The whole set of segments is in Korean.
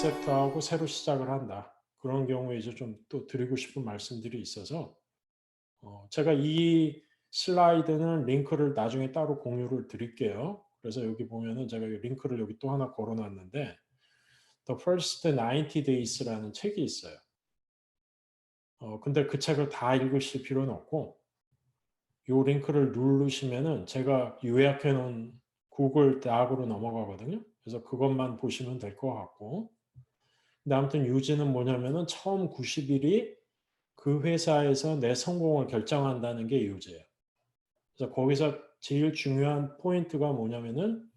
리셋하고 새로 시작을 한다. 그런 경우에 이제 좀 또 드리고 싶은 말씀들이 있어서 제가 이 슬라이드는 링크를 나중에 따로 공유를 드릴게요. 그래서 여기 보면은 제가 링크를 여기 또 하나 걸어 놨는데 The First 90 Days라는 책이 있어요. 근데 그 책을 다 읽으실 필요는 없고 이 링크를 누르시면은 제가 요약해 놓은 구글 닥으로 넘어가거든요. 그래서 그것만 보시면 될 것 같고 근데 아무튼 요지는 뭐냐면은 처음 90일이 그 회사에서 내 성공을 결정한다는 게 요지예요. 그래서 거기서 제일 중요한 포인트가 뭐냐면은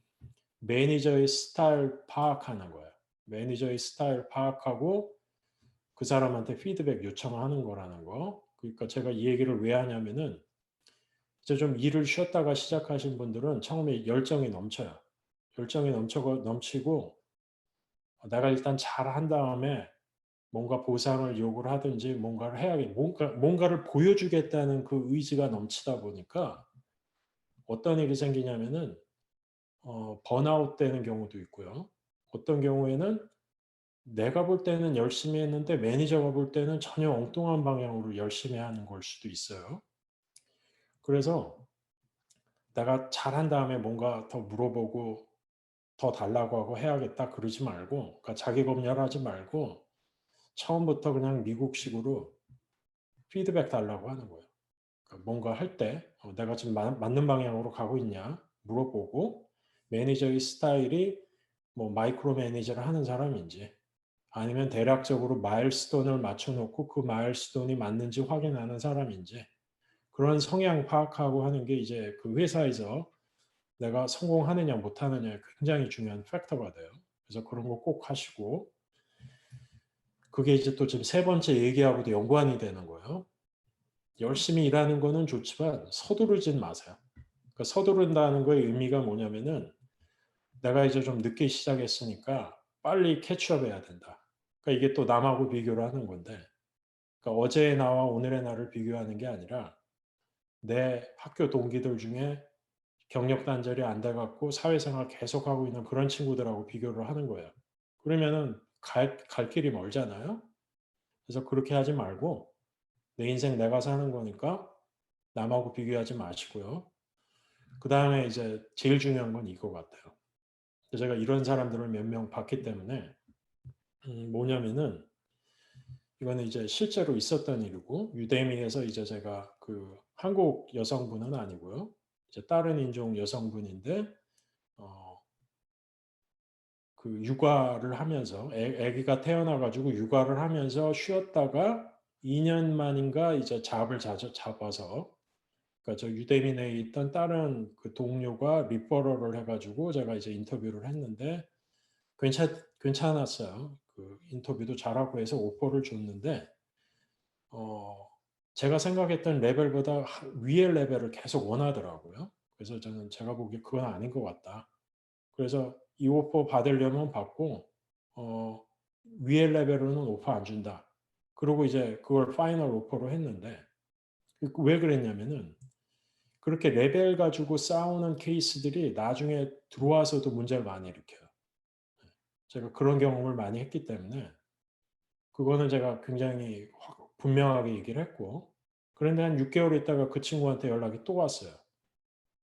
매니저의 스타일 파악하는 거예요. 매니저의 스타일 파악하고 그 사람한테 피드백 요청하는 거라는 거. 그러니까 제가 이 얘기를 왜 하냐면은 이제 좀 일을 쉬었다가 시작하신 분들은 처음에 열정이 넘쳐요. 열정이 넘치고 내가 일단 잘한 다음에 뭔가 보상을 요구를 하든지 뭔가를 해야겠 뭔가를 보여주겠다는 그 의지가 넘치다 보니까 어떤 일이 생기냐면은 번아웃 되는 경우도 있고요. 어떤 경우에는 내가 볼 때는 열심히 했는데 매니저가 볼 때는 전혀 엉뚱한 방향으로 열심히 하는 걸 수도 있어요. 그래서 내가 잘한 다음에 뭔가 더 물어보고 더 달라고 하고 해야겠다 그러지 말고 그러니까 자기 검열하지 말고 처음부터 그냥 미국식으로 피드백 달라고 하는 거예요. 그러니까 뭔가 할 때 내가 지금 맞는 방향으로 가고 있냐 물어보고 매니저의 스타일이 뭐 마이크로 매니저를 하는 사람인지 아니면 대략적으로 마일스톤을 맞춰놓고 그 마일스톤이 맞는지 확인하는 사람인지 그런 성향 파악하고 하는 게 이제 그 회사에서 내가 성공하느냐 못하느냐에 굉장히 중요한 팩터가 돼요. 그래서 그런 거 꼭 하시고 그게 이제 또 지금 세 번째 얘기하고도 연관이 되는 거예요. 열심히 일하는 거는 좋지만 서두르진 마세요. 그러니까 서두른다는 거의 의미가 뭐냐면은 내가 이제 좀 늦게 시작했으니까 빨리 캐치업 해야 된다. 그러니까 이게 또 남하고 비교를 하는 건데 그러니까 어제의 나와 오늘의 나를 비교하는 게 아니라 내 학교 동기들 중에 경력 단절이 안 돼 갖고 사회생활 계속하고 있는 그런 친구들하고 비교를 하는 거예요. 그러면은 갈 길이 멀잖아요. 그래서 그렇게 하지 말고 내 인생 내가 사는 거니까 남하고 비교하지 마시고요. 그다음에 이제 제일 중요한 건 이거 같아요. 제가 이런 사람들을 몇 명 봤기 때문에 뭐냐면은 이거는 이제 실제로 있었던 일이고 유대미에서 이제 제가 그 한국 여성분은 아니고요. 이제 다른 인종 여성분인데 어 그 육아를 하면서 아기가 태어나 가지고 육아를 하면서 쉬었다가 2년 만인가 이제 잡을 잡아서 그러니까 저 유대미 내에 있던 다른 그 동료가 리퍼럴을 해 가지고 제가 이제 인터뷰를 했는데 괜찮았어요. 그 인터뷰도 잘하고 해서 오퍼를 줬는데 어 제가 생각했던 레벨보다 위의 레벨을 계속 원하더라고요. 그래서 저는 제가 보기에 '그건 아닌 것 같다.' 그래서 이 오퍼 받으려면 받고 어 위의 레벨로는 오퍼 안 준다. 그러고 이제 그걸 파이널 오퍼로 했는데 왜 그랬냐면은 그렇게 레벨 가지고 싸우는 케이스들이 나중에 들어와서도 문제를 많이 일으켜요. 제가 그런 경험을 많이 했기 때문에 그거는 제가 굉장히 분명하게 얘기를 했고 그런데 한 6 개월 있다가 그 친구한테 연락이 또 왔어요.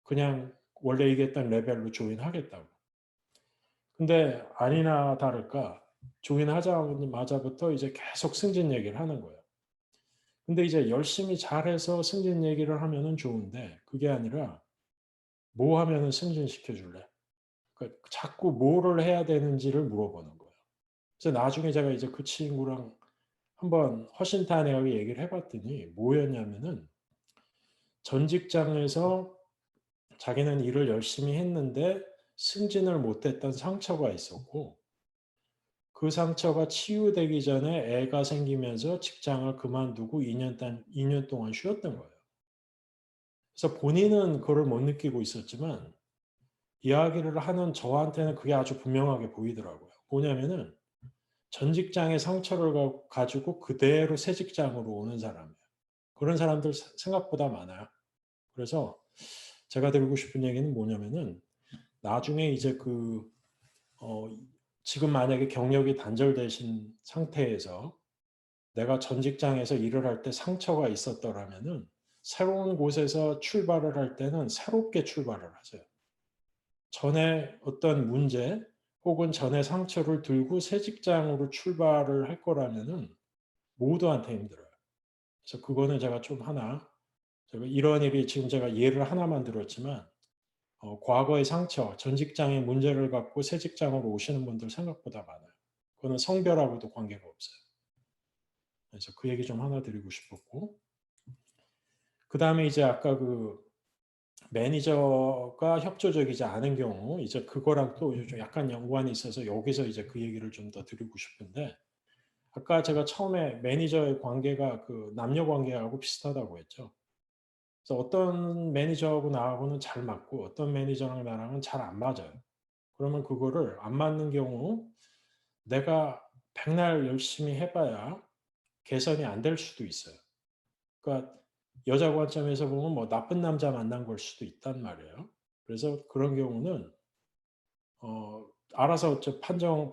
그냥 원래 얘기했던 레벨로 조인하겠다고. 근데 아니나 다를까 조인하자마자부터 이제 계속 승진 얘기를 하는 거예요. 근데 이제 열심히 잘해서 승진 얘기를 하면은 좋은데 그게 아니라 "뭐 하면은 승진시켜 줄래?" 그러니까 자꾸 뭐를 해야 되는지를 물어보는 거예요. 그래서 나중에 제가 이제 그 친구랑 한번 허심탄회하게 얘기를 해 봤더니 뭐였냐면은 전 직장에서 자기는 일을 열심히 했는데 승진을 못 했던 상처가 있었고 그 상처가 치유되기 전에 애가 생기면서 직장을 그만두고 2년 동안 쉬었던 거예요. 그래서 본인은 그걸 못 느끼고 있었지만 이야기를 하는 저한테는 그게 아주 분명하게 보이더라고요. 뭐냐면은 전 직장의 상처를 가지고 그대로 새 직장으로 오는 사람이에요. 그런 사람들 생각보다 많아요. 그래서 제가 드리고 싶은 얘기는 뭐냐면은 나중에 이제 어 지금 만약에 경력이 단절되신 상태에서 내가 전 직장에서 일을 할 때 상처가 있었더라면은 새로운 곳에서 출발을 할 때는 새롭게 출발을 하세요. 전에 어떤 문제 혹은 전에 상처를 들고 새 직장으로 출발을 할 거라면은 모두한테 힘들어요. 그래서 그거는 제가 좀 하나 제가 이런 일이 지금 제가 예를 하나만 들었지만 과거의 상처, 전 직장의 문제를 갖고 새 직장으로 오시는 분들 생각보다 많아요. 그거는 성별하고도 관계가 없어요. 그래서 그 얘기 좀 하나 드리고 싶었고 그다음에 이제 아까 그 매니저가 협조적이지 않은 경우 이제 그거랑 또 좀 약간 연관이 있어서 여기서 이제 그 얘기를 좀 더 드리고 싶은데 아까 제가 처음에 매니저의 관계가 그 남녀 관계하고 비슷하다고 했죠. 그래서 어떤 매니저하고 나하고는 잘 맞고 어떤 매니저랑 나랑은 잘 안 맞아요. 그러면 그거를 안 맞는 경우 내가 백날 열심히 해 봐야 개선이 안 될 수도 있어요. 그러니까 여자 관점에서 보면 뭐 나쁜 남자 만난 걸 수도 있단 말이에요. 그래서 그런 경우는 알아서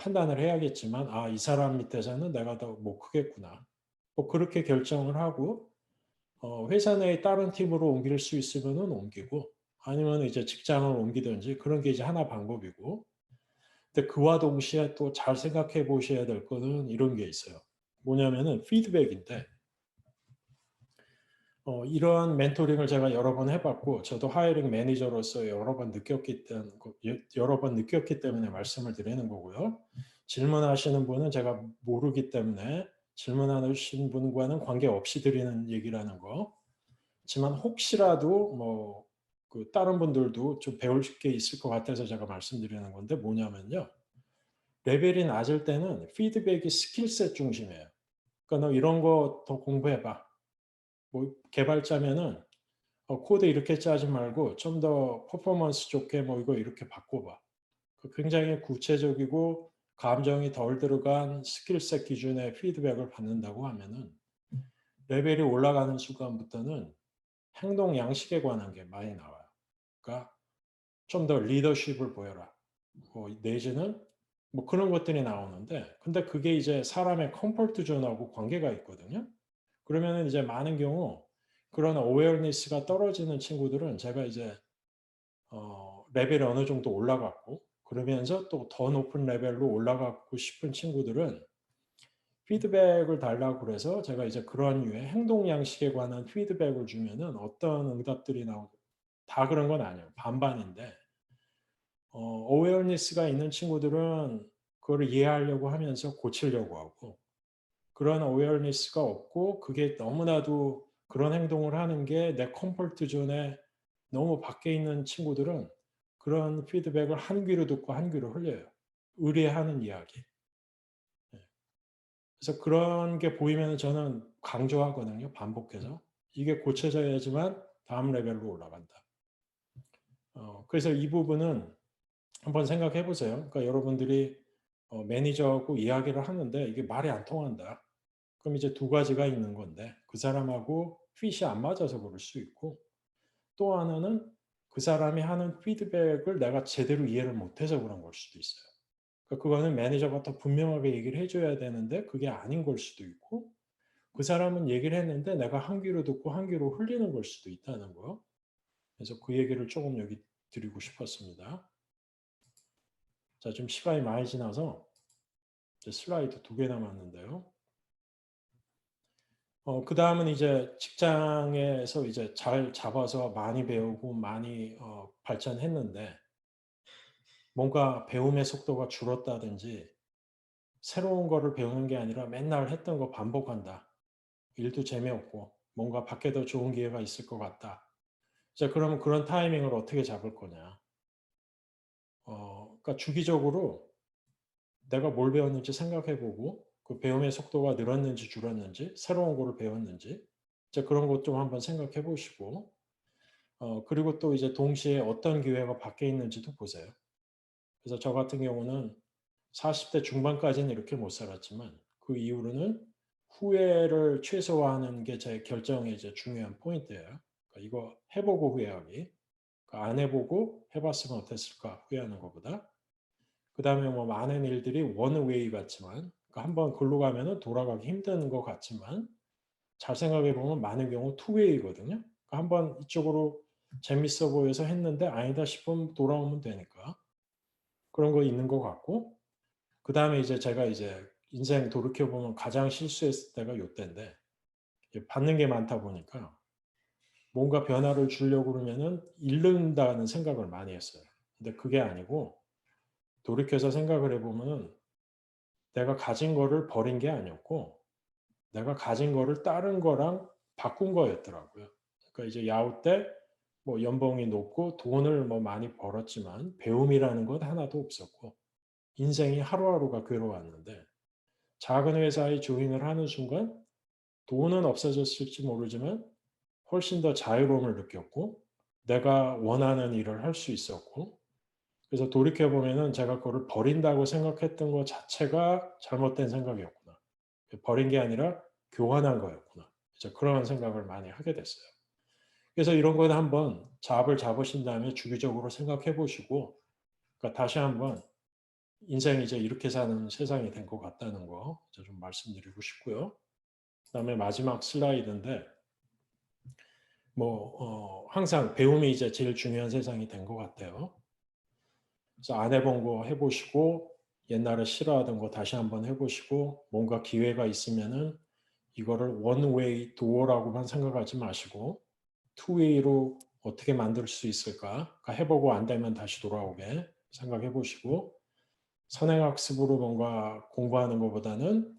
판단을 해야겠지만 '아 이 사람 밑에서는 내가 더 못 크겠구나.' 뭐 그렇게 결정을 하고 회사 내에 다른 팀으로 옮길 수 있으면은 옮기고 아니면 이제 직장을 옮기든지 그런 게 이제 하나 방법이고 근데 그와 동시에 또 잘 생각해 보셔야 될 거는 이런 게 있어요. 뭐냐면은 피드백인데 이러한 멘토링을 제가 여러 번 해 봤고 저도 하이링 매니저로서 여러 번 느꼈기 때문에 말씀을 드리는 거고요. 질문하시는 분은 제가 모르기 때문에 질문하신 분과는 관계없이 드리는 얘기라는 거. 지만 혹시라도 뭐 그 다른 분들도 좀 배울 게 있을 것 같아서 제가 말씀드리는 건데 뭐냐면요. 레벨이 낮을 때는 피드백이 스킬셋 중심이에요. 그러니까 "너 이런 거 더 공부해 봐." 뭐 개발자면은 "코드 이렇게 짜지 말고 좀 더 퍼포먼스 좋게 뭐 이거 이렇게 바꿔 봐." 그 굉장히 구체적이고 감정이 덜 들어간 스킬셋 기준의 피드백을 받는다고 하면은 레벨이 올라가는 순간부터는 행동 양식에 관한 게 많이 나와요. 그러니까 "좀 더 리더십을 보여라." 내지는 뭐 그런 것들이 나오는데 근데 그게 이제 사람의 컴포트 존하고 관계가 있거든요. 그러면은 이제 많은 경우 그런 어웨어니스가 떨어지는 친구들은 제가 이제 레벨이 어느 정도 올라갔고 그러면서 또 더 높은 레벨로 올라가고 싶은 친구들은 피드백을 달라고 그래서 제가 이제 그런 류의 행동 양식에 관한 피드백을 주면은 어떤 응답들이 나오고 다 그런 건 아니에요. 반반인데 어웨어니스가 있는 친구들은 그거를 이해하려고 하면서 고치려고 하고 그런 어웨어니스가 없고 그게 너무나도 그런 행동을 하는 게 내 컴포트 존에 너무 밖에 있는 친구들은 그런 피드백을 한 귀로 듣고 한 귀로 흘려요. 의뢰하는 이야기. 예. 그래서 그런 게 보이면은 저는 강조하거든요, 반복해서. 이게 고쳐져야지만 다음 레벨로 올라간다. 그래서 이 부분은 한번 생각해 보세요. 그러니까 여러분들이 매니저하고 이야기를 하는데 이게 말이 안 통한다. 그럼 이제 두 가지가 있는 건데 그 사람하고 핏이 안 맞아서 그럴 수 있고 또 하나는 그 사람이 하는 피드백을 내가 제대로 이해를 못해서 그런 걸 수도 있어요. 그러니까 그거는 매니저가 더 분명하게 얘기를 해줘야 되는데 그게 아닌 걸 수도 있고 그 사람은 얘기를 했는데 내가 한 귀로 듣고 한 귀로 흘리는 걸 수도 있다는 거. 그래서 그 얘기를 조금 여기 드리고 싶었습니다. 자, 좀 시간이 많이 지나서 이제 슬라이드 두 개 남았는데요. 그다음은 이제 직장에서 이제 잘 잡아서 많이 배우고 많이 발전했는데 뭔가 배움의 속도가 줄었다든지 새로운 거를 배우는 게 아니라 맨날 했던 거 반복한다. 일도 재미없고 뭔가 밖에 더 좋은 기회가 있을 것 같다. 자, 그러면 그런 타이밍을 어떻게 잡을 거냐. 그러니까 주기적으로 내가 뭘 배웠는지 생각해 보고 그 배움의 속도가 늘었는지 줄었는지 새로운 거를 배웠는지 이제 그런 것 좀 한번 생각해 보시고 그리고 또 이제 동시에 어떤 기회가 밖에 있는지도 보세요. 그래서 저 같은 경우는 40대 중반까지는 이렇게 못 살았지만 그 이후로는 후회를 최소화하는 게 제 결정의 이제 중요한 포인트예요. 그러니까 이거 해 보고 후회하기. 그러니까 안 해 보고 해 봤으면 어땠을까 후회하는 것보다. 그다음에 뭐 많은 일들이 원웨이 같지만 그러니까 한번 글로 가면은 돌아가기 힘든 것 같지만 잘 생각해 보면 많은 경우 투웨이거든요. 그러니까 한번 이쪽으로 재밌어 보여서 했는데 아니다 싶으면 돌아오면 되니까 그런 거 있는 것 같고 그다음에 이제 제가 이제 인생 돌이켜 보면 가장 실수했을 때가 요때인데 받는 게 많다 보니까 뭔가 변화를 주려고 그러면은 잃는다는 생각을 많이 했어요. 근데 그게 아니고 돌이켜서 생각을 해 보면은 내가 가진 거를 버린 게 아니었고 내가 가진 거를 다른 거랑 바꾼 거였더라고요. 그러니까 이제 야후 때 뭐 연봉이 높고 돈을 뭐 많이 벌었지만 배움이라는 것 하나도 없었고 인생이 하루하루가 괴로웠는데 작은 회사에 조인을 하는 순간 돈은 없어졌을지 모르지만 훨씬 더 자유로움을 느꼈고 내가 원하는 일을 할 수 있었고 그래서 돌이켜 보면은 제가 그거를 버린다고 생각했던 것 자체가 잘못된 생각이었구나. 버린 게 아니라 교환한 거였구나. 이제 그런 생각을 많이 하게 됐어요. 그래서 이런 거는 한번 잡을 잡으신 다음에 주기적으로 생각해 보시고 그러니까 다시 한번 인생이 이제 이렇게 사는 세상이 된 것 같다는 거 좀 말씀드리고 싶고요. 그다음에 마지막 슬라이드인데 항상 배움이 이제 제일 중요한 세상이 된 것 같아요. 그래서 안 해본 거 해보시고 옛날에 싫어하던 거 다시 한번 해보시고 뭔가 기회가 있으면은 이거를 원웨이 도어라고만 생각하지 마시고 투웨이로 어떻게 만들 수 있을까? 그러니까 해보고 안 되면 다시 돌아오게 생각해 보시고 선행학습으로 뭔가 공부하는 것보다는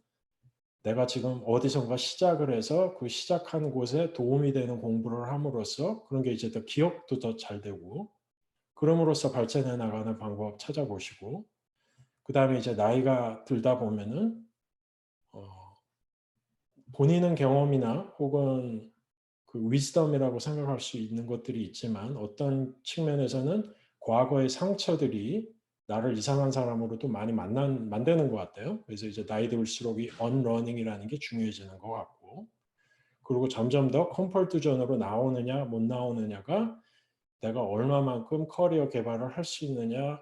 내가 지금 어디선가 시작을 해서 그 시작한 곳에 도움이 되는 공부를 함으로써 그런 게 이제 더 기억도 더 잘 되고 그럼으로써 발전해 나가는 방법 찾아보시고 그다음에 이제 나이가 들다 보면은 어 본인은 경험이나 혹은 그 위즈덤이라고 생각할 수 있는 것들이 있지만 어떤 측면에서는 과거의 상처들이 나를 이상한 사람으로 또 많이 만드는 것 같아요. 그래서 이제 나이 들수록 이 언러닝이라는 게 중요해지는 것 같고 그리고 점점 더 컴포트 존으로 나오느냐 못 나오느냐가 내가 얼마만큼 커리어 개발을 할 수 있느냐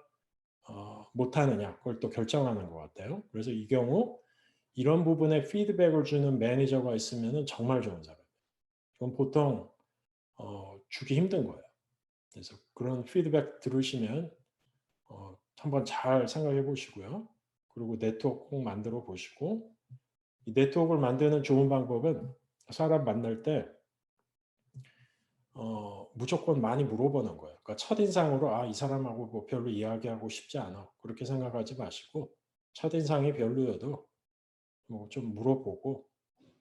못하느냐 그걸 또 결정하는 것 같아요. 그래서 이 경우 이런 부분에 피드백을 주는 매니저가 있으면 정말 좋은 사람이에요. 그건 보통 주기 힘든 거예요. 그래서 그런 피드백 들으시면 한번 잘 생각해 보시고요. 그리고 네트워크 꼭 만들어 보시고 이 네트워크를 만드는 좋은 방법은 사람 만날 때 무조건 많이 물어보는 거예요. 그러니까 첫인상으로 '아 이 사람하고 뭐 별로 이야기하고 싶지 않아.' 그렇게 생각하지 마시고 첫인상이 별로여도 뭐 좀 물어보고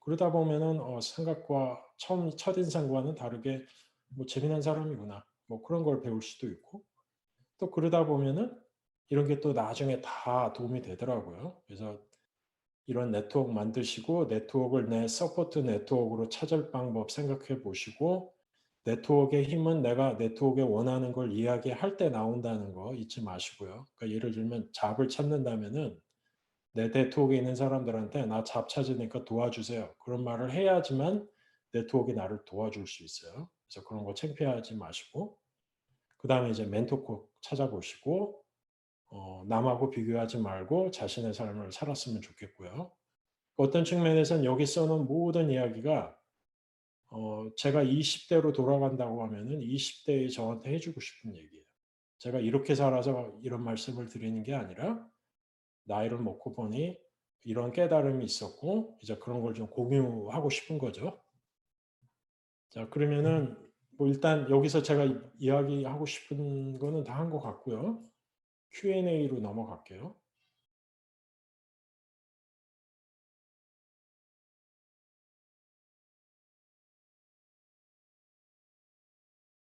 그러다 보면은 생각과 처음 첫인상과는 다르게 '뭐 재미난 사람이구나.' 뭐 그런 걸 배울 수도 있고 또 그러다 보면은 이런 게 또 나중에 다 도움이 되더라고요. 그래서 이런 네트워크 만드시고 네트워크를 내 서포트 네트워크로 찾을 방법 생각해 보시고 네트워크의 힘은 내가 네트워크에 원하는 걸 이야기할 때 나온다는 거 잊지 마시고요. 그러니까 예를 들면 잡을 찾는다면은 내 네트워크에 있는 사람들한테 "나 잡 찾으니까 도와주세요." 그런 말을 해야지만 네트워크가 나를 도와줄 수 있어요. 그래서 그런 거 창피해하지 마시고 그다음에 이제 멘토 꼭 찾아보시고 남하고 비교하지 말고 자신의 삶을 살았으면 좋겠고요. 어떤 측면에서는 여기 써 놓은 모든 이야기가 제가 20 대로 돌아간다고 하면은 20 대의 저한테 해 주고 싶은 얘기예요. 제가 이렇게 살아서 이런 말씀을 드리는 게 아니라 나이를 먹고 보니 이런 깨달음이 있었고 이제 그런 걸 좀 공유하고 싶은 거죠. 자 그러면은 뭐 일단 여기서 제가 이야기하고 싶은 거는 다 한 것 같고요. Q&A로 넘어갈게요.